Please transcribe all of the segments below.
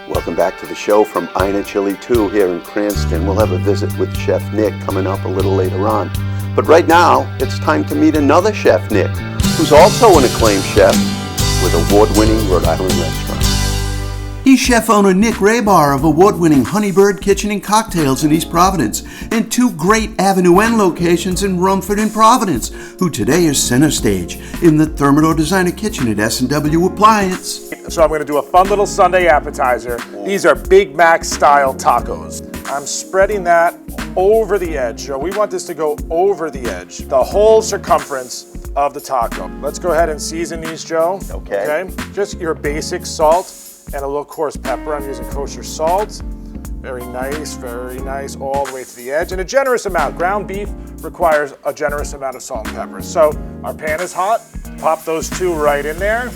Welcome back to the show from Ina Chili 2 here in Cranston. We'll have a visit with Chef Nick coming up a little later on. But right now, it's time to meet another Chef Nick, who's also an acclaimed chef with award-winning Rhode Island restaurants. He's chef owner Nick Rabar of award-winning Honeybird Kitchen and Cocktails in East Providence and two great Avenue N locations in Rumford and Providence, who today is center stage in the Thermador Designer Kitchen at S&W Appliance. So I'm going to do a fun little Sunday appetizer. These are Big Mac style tacos. I'm spreading that over the edge. So we want this to go over the edge, the whole circumference of the taco. Let's go ahead and season these, Joe. Okay. Just your basic salt and a little coarse pepper. I'm using kosher salt. Very nice, all the way to the edge. And a generous amount. Ground beef requires a generous amount of salt and pepper. So our pan is hot. Pop those two right in there.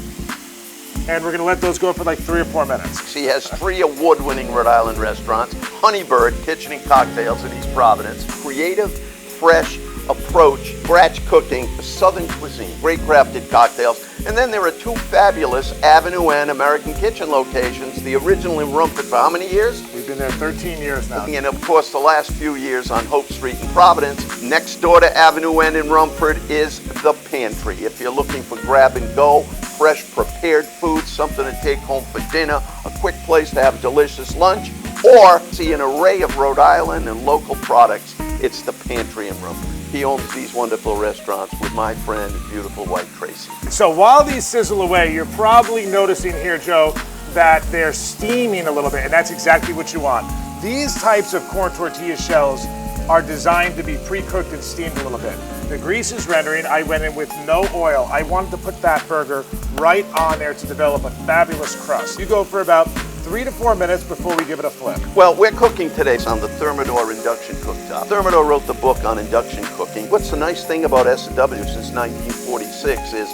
And we're gonna let those go for like 3 or 4 minutes. She has 3 award-winning Rhode Island restaurants: Honeybird Kitchen and Cocktails in East Providence, creative, fresh approach, scratch cooking, Southern cuisine, great crafted cocktails. And then there are 2 fabulous Avenue N American Kitchen locations, the original in Rumford for how many years? We've been there 13 years now. And of course the last few years on Hope Street in Providence. Next door to Avenue N in Rumford is The Pantry. If you're looking for grab and go, fresh prepared food, something to take home for dinner, a quick place to have delicious lunch, or see an array of Rhode Island and local products, it's The Pantry in Rumford. He owns these wonderful restaurants with my friend, beautiful wife, Tracy. So while these sizzle away, you're probably noticing here, Joe, that they're steaming a little bit, and that's exactly what you want. These types of corn tortilla shells are designed to be pre-cooked and steamed a little bit. The grease is rendering. I went in with no oil. I wanted to put that burger right on there to develop a fabulous crust. You go for about 3 to 4 minutes before we give it a flip. Well, we're cooking today on the Thermador induction cooktop. Thermador wrote the book on induction cooking. What's the nice thing about S&W since 1946 is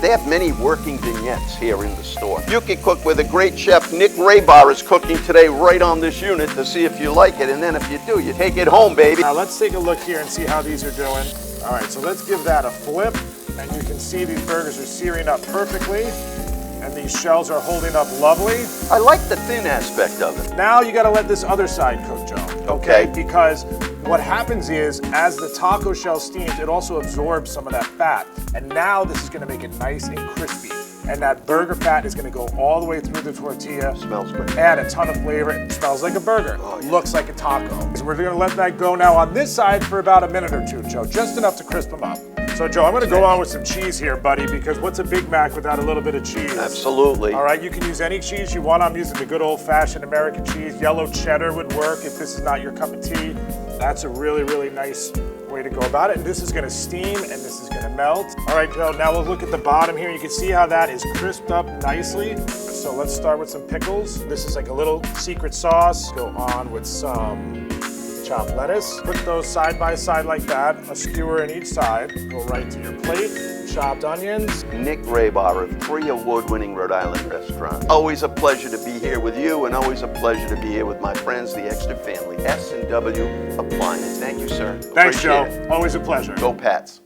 they have many working vignettes here in the store. You can cook with a great chef. Nick Rabar is cooking today right on this unit to see if you like it, and then if you do, you take it home, baby. Now let's take a look here and see how these are doing. All right, so let's give that a flip, and you can see these burgers are searing up perfectly, and these shells are holding up lovely. I like the thin aspect of it. Now you gotta let this other side cook, Joe. Okay. Because what happens is, as the taco shell steams, it also absorbs some of that fat. And now this is gonna make it nice and crispy. And that burger fat is gonna go all the way through the tortilla. Smells great. Add a ton of flavor. It smells like a burger. Oh, yeah. Looks like a taco. So we're gonna let that go now on this side for about a minute or 2, Joe, just enough to crisp them up. So Joe, I'm gonna go on with some cheese here, buddy, because what's a Big Mac without a little bit of cheese? Absolutely. All right, you can use any cheese you want. I'm using the good old-fashioned American cheese. Yellow cheddar would work if this is not your cup of tea. That's a really nice way to go about it. And this is gonna steam and this is gonna melt. All right, Joe, now we'll look at the bottom here. You can see how that is crisped up nicely. So let's start with some pickles. This is like a little secret sauce. Go on with some chopped lettuce. Put those side by side like that, a skewer in each side. Go right to your plate. Chopped onions. Nick Rabar of 3 award-winning Rhode Island restaurants. Always a pleasure to be here with you, and always a pleasure to be here with my friends, the Extra family, S&W Appliance. Thank you, sir. Thanks, Appreciate Joe. it. Always a pleasure. Go Pats.